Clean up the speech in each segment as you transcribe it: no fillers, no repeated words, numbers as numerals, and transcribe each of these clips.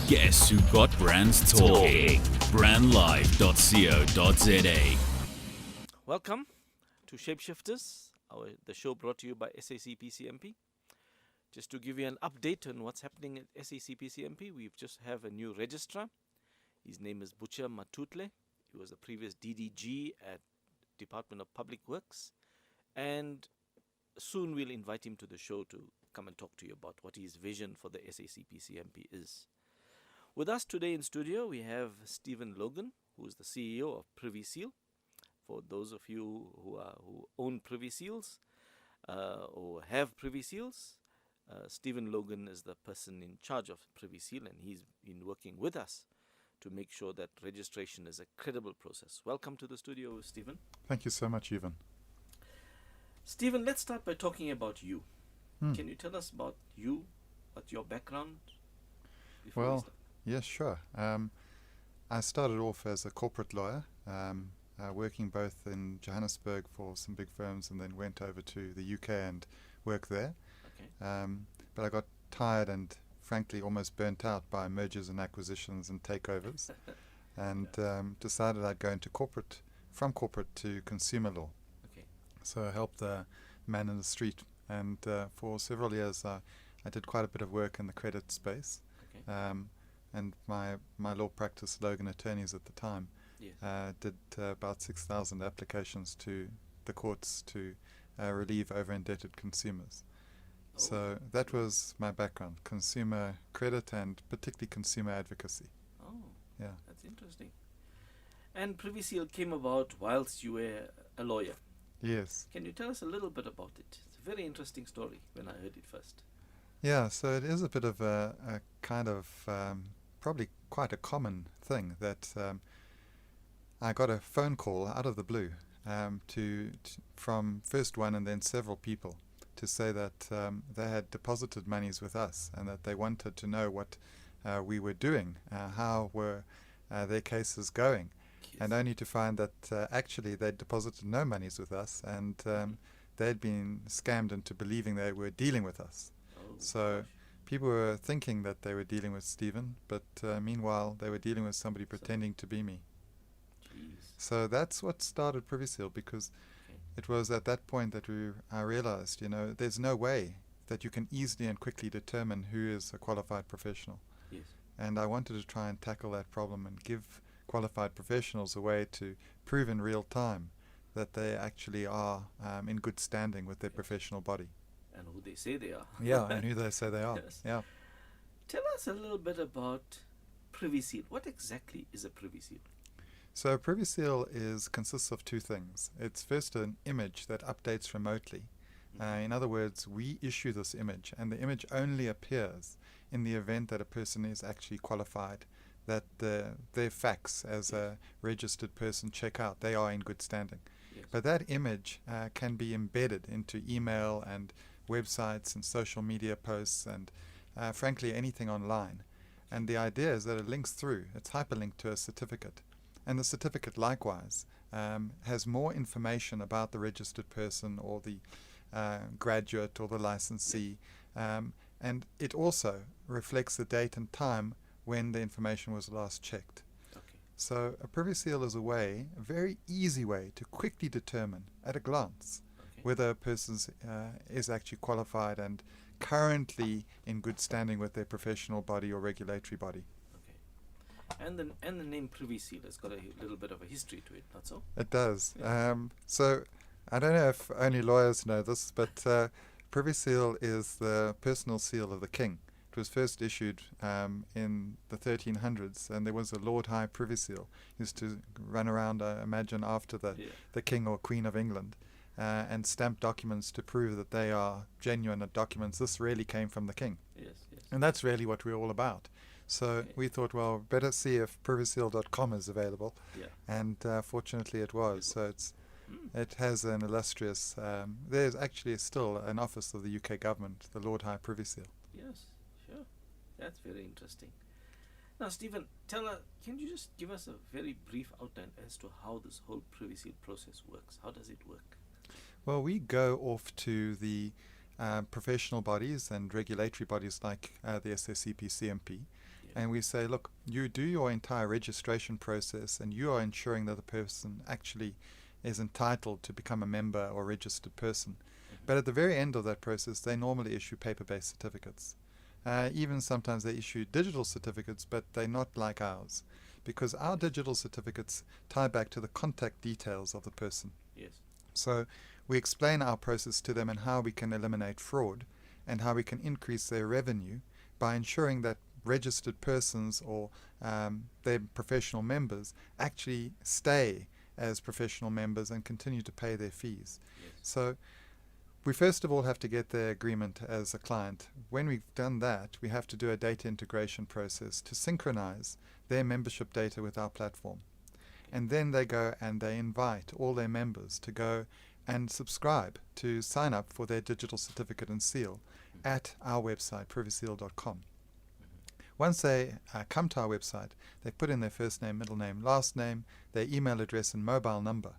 Guess who got brands talking? Brandlive.co.za. Welcome to Shapeshifters, the show brought to you by SACPCMP. Just to give you an update on what's happening at SACPCMP, we just have a new registrar. His name is Butcher Matutle. He was the previous DDG at Department of Public Works. And soon we'll invite him to the show to come and talk to you about what his vision for the SACPCMP is. With us today in studio, we have Stephen Logan, who is the CEO of PrivySeal. For those of you who own PrivySeals or have PrivySeals, Stephen Logan is the person in charge of PrivySeal, and he's been working with us to make sure that registration is a credible process. Welcome to the studio, Stephen. Thank you so much, Evan. Stephen, let's start by talking about you. Can you tell us about you, about your background? Well, yes, sure. I started off as a corporate lawyer, working both in Johannesburg for some big firms, and then went over to the UK and worked there. Okay. But I got tired and frankly almost burnt out by mergers and acquisitions and takeovers, and decided I'd go into from corporate to consumer law. Okay. So I helped the man in the street, and for several years I did quite a bit of work in the credit space. Okay. And my law practice, Logan Attorneys at the time, Yes. did about 6,000 applications to the courts to relieve over-indebted consumers. Oh. So that was my background, consumer credit and particularly consumer advocacy. Oh, Yeah. that's interesting. And PrivySeal came about whilst you were a lawyer. Yes. Can you tell us a little bit about it? It's a very interesting story when I heard it first. Yeah, so it is a bit of a kind of probably quite a common thing that I got a phone call out of the blue from first one and then several people to say that they had deposited monies with us and that they wanted to know what we were doing, how were their cases going, Yes. and only to find that actually they'd deposited no monies with us, and they'd been scammed into believing they were dealing with us. Oh, So gosh. people were thinking that they were dealing with Stephen, but meanwhile they were dealing with somebody pretending to be me. Jeez. So that's what started PrivySeal, because Okay. it was at that point that I realized, there's no way that you can easily and quickly determine who is a qualified professional. Yes. And I wanted to try and tackle that problem and give qualified professionals a way to prove in real time that they actually are in good standing with their professional body. And who they say they are. Yeah, and who they say they are. Yes. Yeah. Tell us a little bit about PrivySeal. What exactly is a PrivySeal? So PrivySeal consists of two things. It's first an image that updates remotely. In other words, we issue this image, and the image only appears in the event that a person is actually qualified, that their facts as a registered person check out, they are in good standing. Yes. But that image can be embedded into email and websites and social media posts and frankly anything online. And the idea is that it links through, it's hyperlinked to a certificate. And the certificate likewise has more information about the registered person or the graduate or the licensee, and it also reflects the date and time when the information was last checked. Okay. So a PrivySeal is a very easy way to quickly determine at a glance Okay. whether a person is actually qualified and currently in good standing with their professional body or regulatory body. Okay. And the name PrivySeal has got a little bit of a history to it, not so? It does. So I don't know if only lawyers know this, but PrivySeal is the personal seal of the king. It was first issued in the 1300s, and there was a Lord High PrivySeal. He used to run around, I imagine, after the king or queen of England and stamp documents to prove that they are genuine documents. This really came from the king. Yes, yes. And that's really what we're all about. So Okay. we thought, well, better see if PrivySeal.com is available. Yeah. And fortunately it was. So it has an illustrious, there's actually still an office of the UK government, the Lord High PrivySeal. Yes, sure. That's very interesting. Now, Stephen, can you just give us a very brief outline as to how this whole PrivySeal process works? How does it work? Well, we go off to the professional bodies and regulatory bodies like the SACP CMP. And we say, look, you do your entire registration process and you are ensuring that the person actually is entitled to become a member or registered person. But at the very end of that process, they normally issue paper-based certificates. Even sometimes they issue digital certificates, but they're not like ours, because our digital certificates tie back to the contact details of the person. Yes. So we explain our process to them and how we can eliminate fraud and how we can increase their revenue by ensuring that registered persons or their professional members actually stay as professional members and continue to pay their fees. Yes. So we first of all have to get their agreement as a client. When we've done that, we have to do a data integration process to synchronize their membership data with our platform. And then they go and they invite all their members to go and subscribe to sign up for their digital certificate and seal at our website, PrivySeal.com. Once they come to our website, they put in their first name, middle name, last name, their email address and mobile number.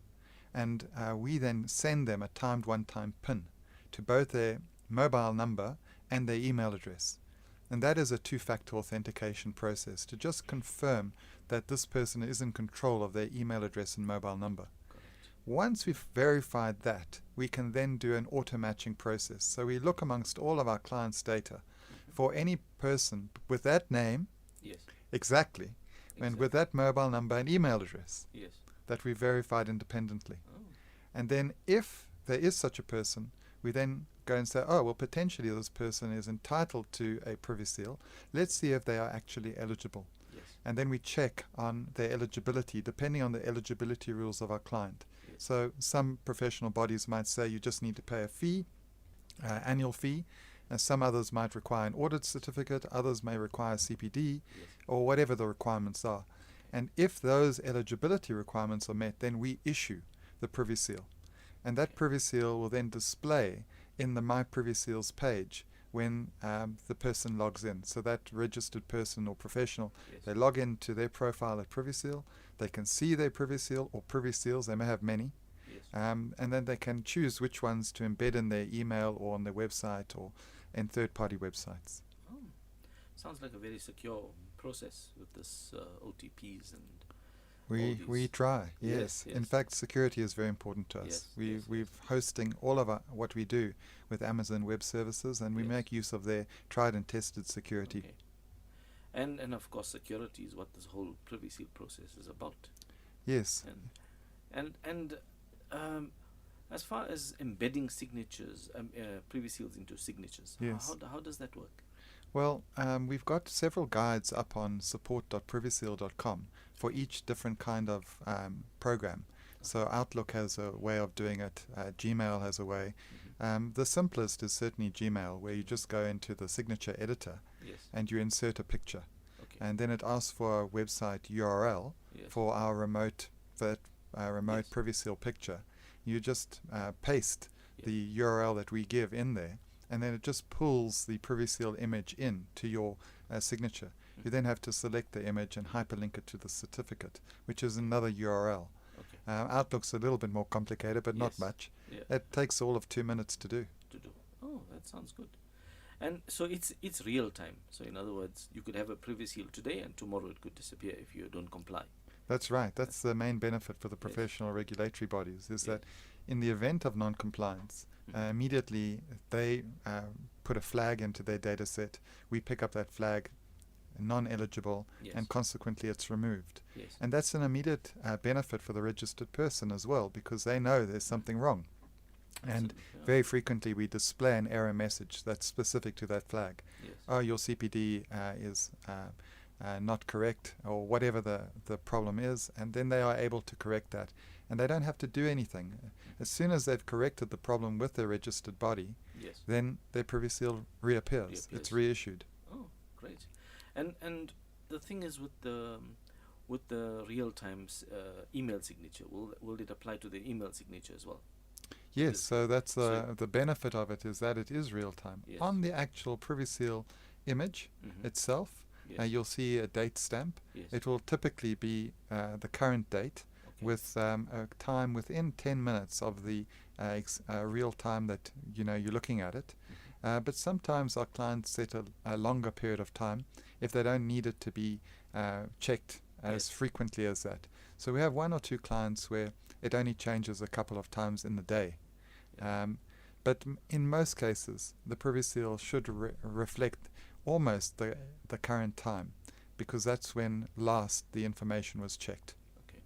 And we then send them a timed one-time PIN to both their mobile number and their email address. And that is a two-factor authentication process to just confirm that this person is in control of their email address and mobile number. Once we've verified that, we can then do an auto-matching process. So we look amongst all of our clients' data for any person with that name, Yes. exactly, and with that mobile number and email address Yes. that we verified independently. Oh. And then if there is such a person, we then go and say, oh, well, potentially this person is entitled to a PrivySeal. Let's see if they are actually eligible. Yes. And then we check on their eligibility, depending on the eligibility rules of our client. Yes. So some professional bodies might say you just need to pay a fee, annual fee. Some others might require an audit certificate, others may require CPD, Yes. or whatever the requirements are. And if those eligibility requirements are met, then we issue the PrivySeal. And that PrivySeal will then display in the My PrivySeals page when the person logs in. So that registered person or professional, Yes. they log into their profile at PrivySeal, they can see their PrivySeal or PrivySeals, they may have many, Yes. and then they can choose which ones to embed in their email or on their website or in third-party websites. Oh, sounds like a very secure process with this OTPs and We try, yes. Yes, In yes. fact, security is very important to us. Yes, We've yes. hosting all of what we do with Amazon Web Services, and we Yes. make use of their tried and tested security. Okay. And of course security is what this whole PrivySeal process is about. Yes. And as far as embedding signatures, PrivySeals into signatures, Yes. how does that work? Well, we've got several guides up on support.privyseal.com for each different kind of program. So Outlook has a way of doing it. Gmail has a way. The simplest is certainly Gmail, where you just go into the signature editor Yes. and you insert a picture. Okay. And then it asks for a website URL Yes. for our remote Yes. PrivySeal picture. You just paste Yes. the URL that we give in there, and then it just pulls the PrivySeal image in to your signature. You then have to select the image and hyperlink it to the certificate, which is another URL. Okay. Outlook's a little bit more complicated, but not Yes. much. Yeah. It takes all of 2 minutes to do. To do. Oh, that sounds good. And so it's real time. So in other words, you could have a PrivySeal today, and tomorrow it could disappear if you don't comply. That's right. That's the main benefit for the professional regulatory bodies, is Yes. that in the event of non-compliance, immediately they put a flag into their data set. We pick up that flag, non-eligible, Yes. and consequently it's removed. Yes. And that's an immediate benefit for the registered person as well, because they know there's something wrong. And Absolutely, yeah. very frequently we display an error message that's specific to that flag. Yes. Oh, your CPD is not correct, or whatever the problem is, and then they are able to correct that. And they don't have to do anything. As soon as they've corrected the problem with their registered body, Yes. then their PrivySeal reappears. It's Reappears. reissued. Oh, great. And the thing is with the real time email signature, will it apply to the email signature as well? Yes, Yes. so that's So- the benefit of it, is that it is real time. Yes. On the actual PrivySeal image itself, Yes. you'll see a date stamp. Yes. It will typically be the current date Okay. with a time within 10 minutes of the real time that you're looking at it. But sometimes our clients set a longer period of time if they don't need it to be checked as frequently as that. So we have one or two clients where it only changes a couple of times in the day. But in most cases, the PrivySeal should reflect almost the current time, because that's when last the information was checked. Okay.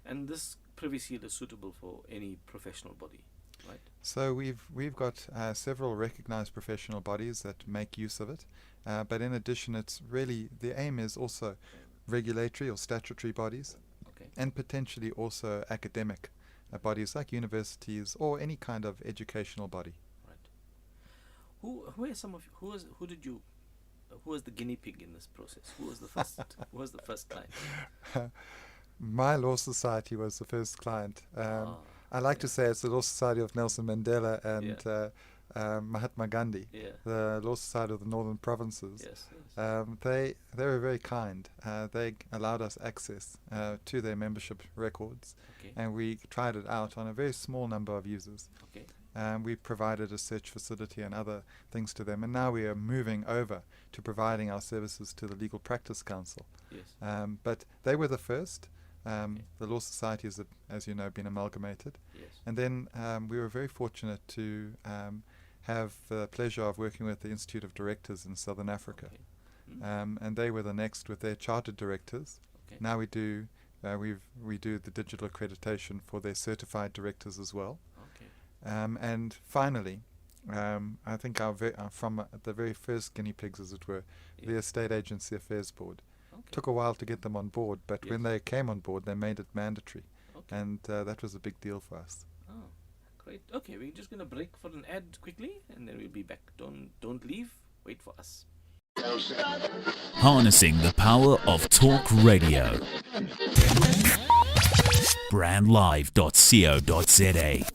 And this PrivySeal is suitable for any professional body, right? So we've got several recognized professional bodies that make use of it. But in addition, it's really, the aim is also regulatory or statutory bodies, and potentially also academic bodies like universities or any kind of educational body. Right. Who are some of you, who was the guinea pig in this process? Who was the first? Who was the first client? My law society was the first client. I like to say it's the Law Society of Nelson Mandela and Mahatma Gandhi, the Law Society of the Northern Provinces. They were very kind. They allowed us access to their membership records, and we tried it out on a very small number of users. We provided a search facility and other things to them, and now we are moving over to providing our services to the Legal Practice Council. But they were the first. The Law Society has, as you know, been amalgamated. And then we were very fortunate to have the pleasure of working with the Institute of Directors in Southern Africa. And they were the next with their chartered directors. Now we do the digital accreditation for their certified directors as well. And finally, I think from the very first guinea pigs, as it were, the Estate Agency Affairs Board. Took a while to get them on board, but when they came on board, they made it mandatory. And that was a big deal for us. Oh, great. Okay, we're just going to break for an ad quickly, and then we'll be back. Don't leave. Wait for us. Harnessing the power of talk radio. brandlive.co.za.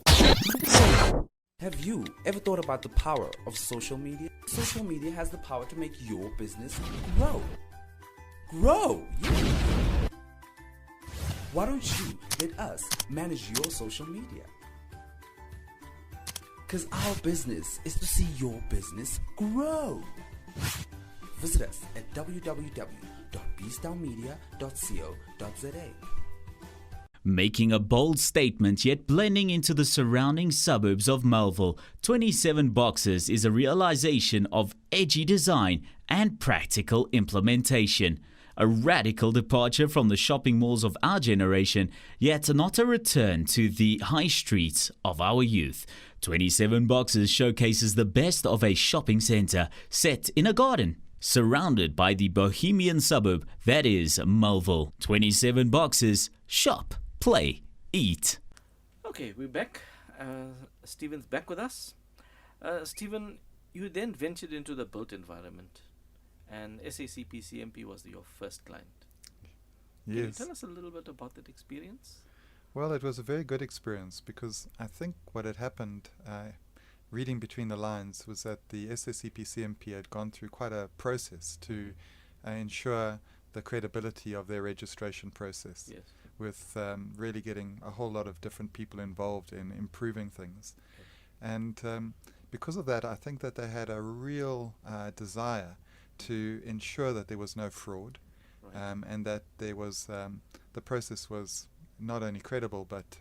Have you ever thought about the power of social media? Social media has the power to make your business grow. Yeah. Why don't you let us manage your social media? Because our business is to see your business grow. Visit us at www.bstarmedia.co.za. Making a bold statement yet blending into the surrounding suburbs of Melville, 27 Boxes is a realization of edgy design and practical implementation. A radical departure from the shopping malls of our generation, yet not a return to the high streets of our youth. 27 Boxes showcases the best of a shopping centre set in a garden, surrounded by the bohemian suburb that is Melville. 27 Boxes, shop, play, eat. Okay, we're back. Stephen's back with us. Stephen, you then ventured into the built environment, and SACPCMP was your first client. Yes. Can you tell us a little bit about that experience? Well, it was a very good experience, because I think what had happened, reading between the lines, was that the SACPCMP had gone through quite a process to ensure the credibility of their registration process, with really getting a whole lot of different people involved in improving things. And because of that, I think that they had a real desire to ensure that there was no fraud, and that there was the process was not only credible, but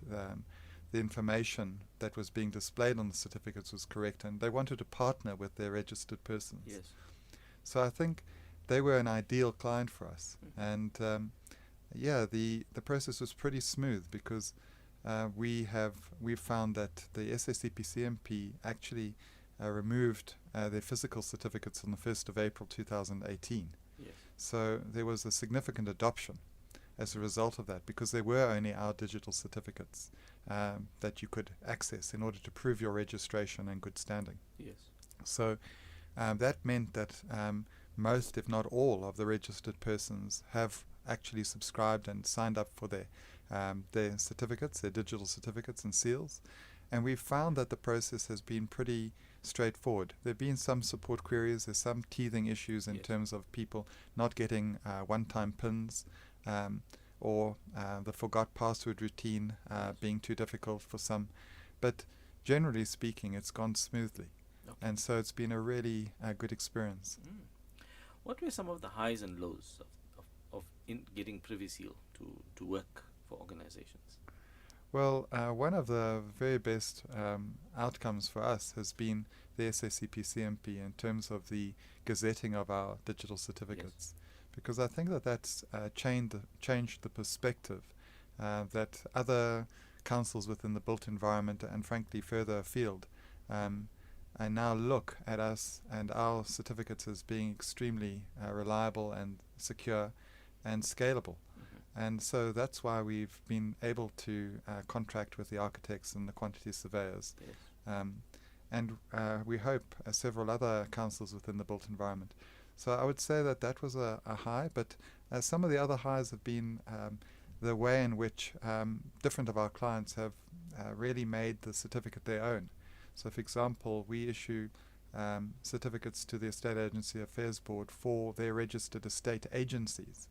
the information that was being displayed on the certificates was correct, and they wanted to partner with their registered persons. So I think they were an ideal client for us. And the process was pretty smooth, because we found that the SACPCMP actually removed their physical certificates on the 1st of April 2018. So there was a significant adoption as a result of that, because there were only our digital certificates that you could access in order to prove your registration and good standing. So that meant that most, if not all, of the registered persons have actually subscribed and signed up for their certificates, their digital certificates and seals. And we've found that the process has been pretty straightforward. There have been some support queries, there's some teething issues in terms of people not getting one-time PINs, or the forgot password routine being too difficult for some. But generally speaking, it's gone smoothly. Okay. And so it's been a really good experience. What were some of the highs and lows of in getting PrivySeal to work for organizations? Well, one of the very best outcomes for us has been the SACP-CMP in terms of the gazetting of our digital certificates, because I think that that's changed the perspective that other councils within the built environment and frankly further afield and now look at us and our certificates as being extremely reliable and secure and scalable. And so that's why we've been able to contract with the architects and the quantity surveyors. Yes. And we hope several other councils within the built environment. So I would say that that was a high, but some of the other highs have been the way in which different of our clients have really made the certificate their own. So for example, we issue certificates to the Estate Agency Affairs Board for their registered estate agencies.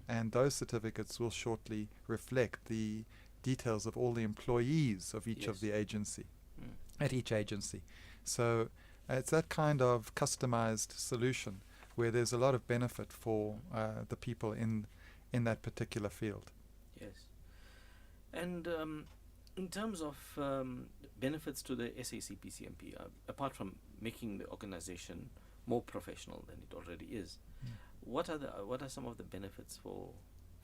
And those certificates will shortly reflect the details of all the employees of each of the agency, at each agency. So it's that kind of customized solution where there's a lot of benefit for the people in that particular field. Yes. And in terms of benefits to the SACP-CMP, apart from making the organization more professional than it already is, what are some of the benefits for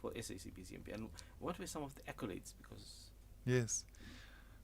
SACP-CMP, and what were some of the accolades? Because yes,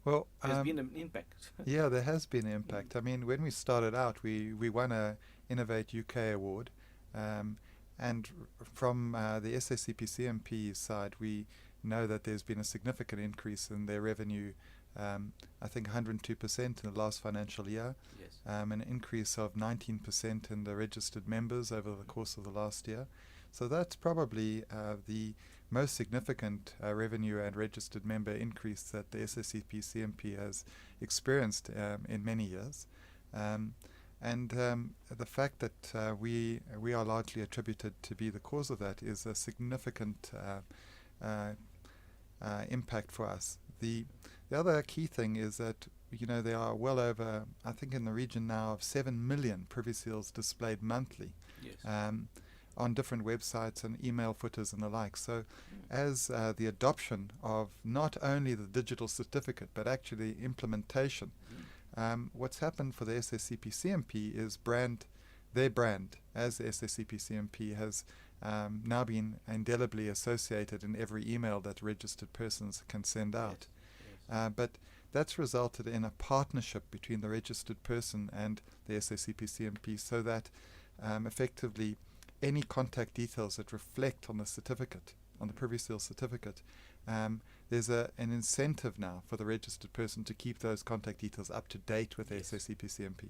well, there's been an impact. Yeah, there has been an impact. I mean, when we started out, we won a Innovate UK award, and from the SACP-CMP side, we know that there's been a significant increase in their revenue. I think 102% in the last financial year, Yes. an increase of 19% in the registered members over the course of the last year. So that's probably the most significant revenue and registered member increase that the SACP-CMP has experienced in many years. And the fact that we are largely attributed to be the cause of that is a significant impact for us. The other key thing is that there are well over, I think in the region now of 7 million PrivySeals displayed monthly Yes. on different websites and email footers and the like. So as the adoption of not only the digital certificate but actually implementation, what's happened for the SACP-CMP is their brand as the SACP-CMP has now been indelibly associated in every email that registered persons can send out. Yes. But that's resulted in a partnership between the registered person and the SACP-CMP so that effectively any contact details that reflect on the certificate, on the PrivySeal certificate, there's an incentive now for the registered person to keep those contact details up to date with the SACP-CMP.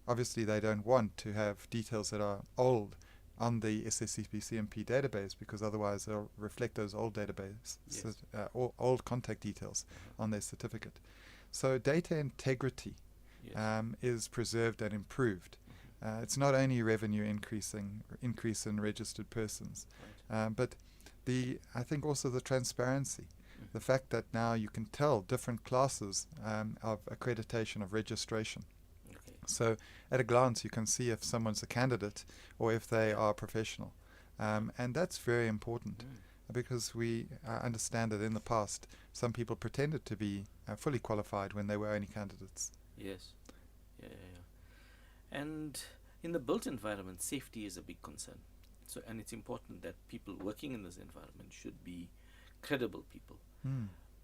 Obviously, they don't want to have details that are old on the SACP-CMP database because otherwise they'll reflect those old database, old contact details on their certificate. So data integrity is preserved and improved. It's not only revenue increase in registered persons, but I think also the transparency, the fact that now you can tell different classes of accreditation of registration. Okay. So at a glance you can see if someone's a candidate or if they are professional, and that's very important because we understand that in the past some people pretended to be fully qualified when they were only candidates. Yes. Yeah. And in the built environment, safety is a big concern. So, and it's important that people working in this environment should be credible people.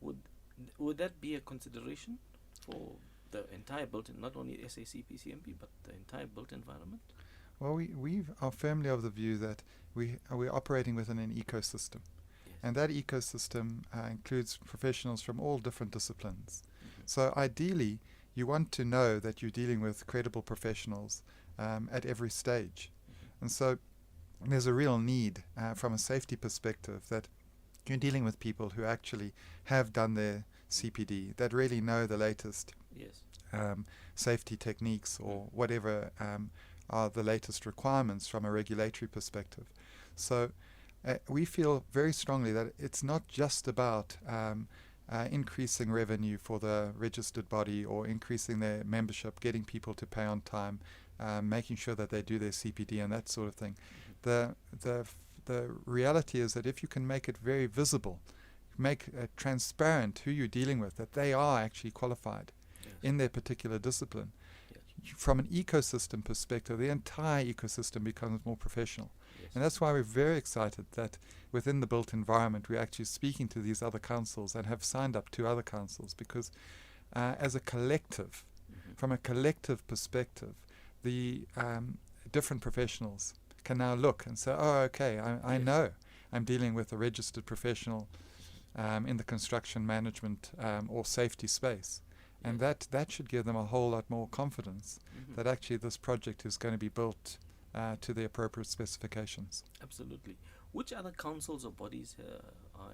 Would that be a consideration for the entire built, not only SACP-CMP, but the entire built environment? Well, we are firmly of the view that we're operating within an ecosystem, and that ecosystem includes professionals from all different disciplines. So ideally, you want to know that you're dealing with credible professionals at every stage. And so there's a real need from a safety perspective that you're dealing with people who actually have done their CPD, that really know the latest safety techniques or whatever are the latest requirements from a regulatory perspective. So we feel very strongly that it's not just about increasing revenue for the registered body or increasing their membership, getting people to pay on time, making sure that they do their CPD and that sort of thing. The reality is that if you can make it very visible, make transparent who you're dealing with, that they are actually qualified in their particular discipline. From an ecosystem perspective, the entire ecosystem becomes more professional. And that's why we're very excited that within the built environment, we're actually speaking to these other councils and have signed up to other councils because as a collective, from a collective perspective, the different professionals can now look and say, oh, okay, I know I'm dealing with a registered professional in the construction management or safety space. And that should give them a whole lot more confidence that actually this project is going to be built to the appropriate specifications. Absolutely. Which other councils or bodies are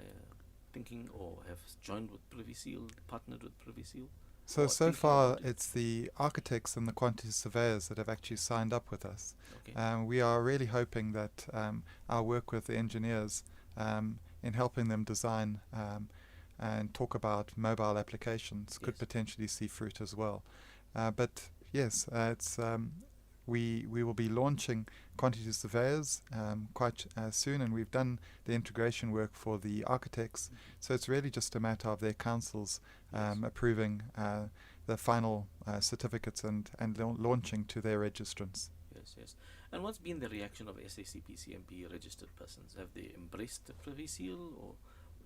thinking or have joined with PrivySeal, partnered with PrivySeal? So far it's the architects and the quantity surveyors that have actually signed up with us. Okay. We are really hoping that our work with the engineers in helping them design and talk about mobile applications could potentially see fruit as well. But yes, it's we will be launching quantity surveyors quite soon, and we've done the integration work for the architects. So it's really just a matter of their councils approving the final certificates and launching to their registrants. Yes. And what's been the reaction of SACP-CMP registered persons? Have they embraced the PrivySeal, or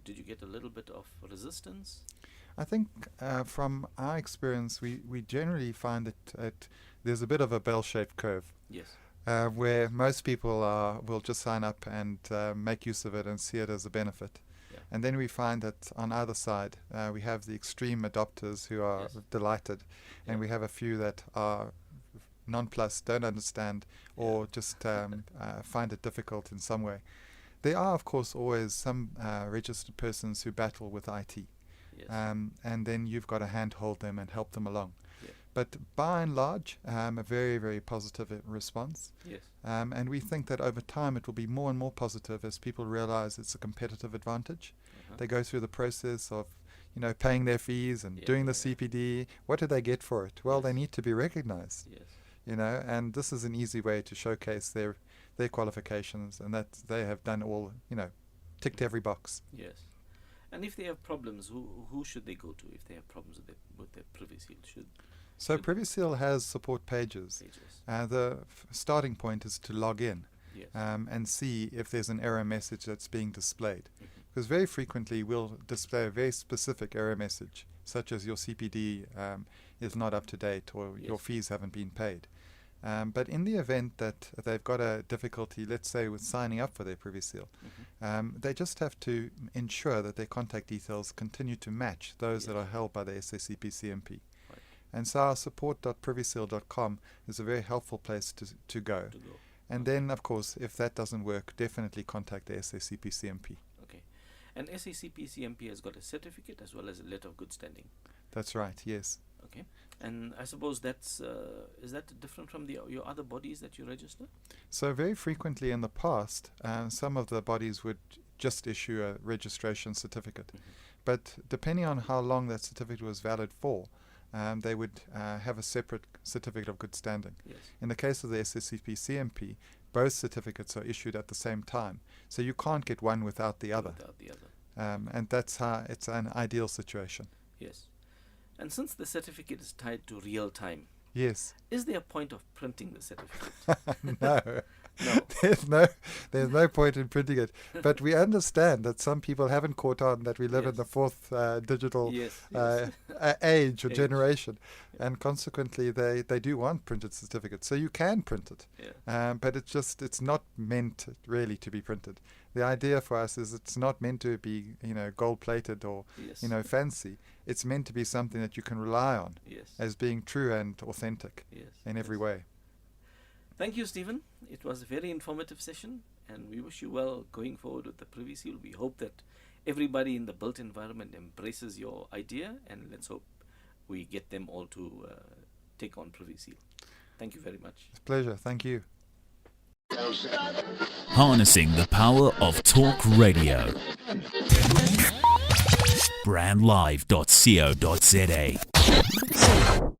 did you get a little bit of resistance? I think from our experience, we generally find that there's a bit of a bell-shaped curve. Yes. Where most people will just sign up and make use of it and see it as a benefit. Yeah. And then we find that on either side, we have the extreme adopters who are delighted, and we have a few that are nonplussed, don't understand, or just find it difficult in some way. There are, of course, always some registered persons who battle with IT. Yes. And then you've got to handhold them and help them along. Yeah. But by and large, a very, very positive response. Yes. And we think that over time it will be more and more positive as people realize it's a competitive advantage. They go through the process of, paying their fees and doing the CPD. What do they get for it? Well, they need to be recognized. Yes. And this is an easy way to showcase their qualifications and that they have done all, ticked every box. Yes. And if they have problems, who should they go to if they have problems with their PrivySeal? So PrivySeal has support pages. The starting point is to log in and see if there's an error message that's being displayed. Because very frequently we'll display a very specific error message, such as your CPD is not up to date or your fees haven't been paid. But in the event that they've got a difficulty, let's say with signing up for their PrivySeal, they just have to ensure that their contact details continue to match those that are held by the SACP-CMP. And so our support.privyseal.com is a very helpful place to go. And then, of course, if that doesn't work, definitely contact the SACP-CMP. Okay. And SACP-CMP has got a certificate as well as a letter of good standing. That's right, yes. Okay. And I suppose that's is that different from your other bodies that you register? So very frequently in the past, some of the bodies would just issue a registration certificate. But depending on how long that certificate was valid for, they would have a separate certificate of good standing. Yes. In the case of the SACP-CMP, both certificates are issued at the same time. So you can't get one without the other. And that's how it's an ideal situation. Yes. And since the certificate is tied to real time, yes, is there a point of printing the certificate? No. No. There's no point in printing it. But we understand that some people haven't caught on that we live in the fourth digital age or generation, and consequently they do want printed certificates. So you can print it, but it's not meant really to be printed. The idea for us is it's not meant to be gold plated or fancy. It's meant to be something that you can rely on as being true and authentic in every way. Thank you, Stephen. It was a very informative session, and we wish you well going forward with the PrivySeal. We hope that everybody in the built environment embraces your idea, and let's hope we get them all to take on PrivySeal. Thank you very much. It's a pleasure. Thank you. Harnessing the power of talk radio. brandlive.co.za.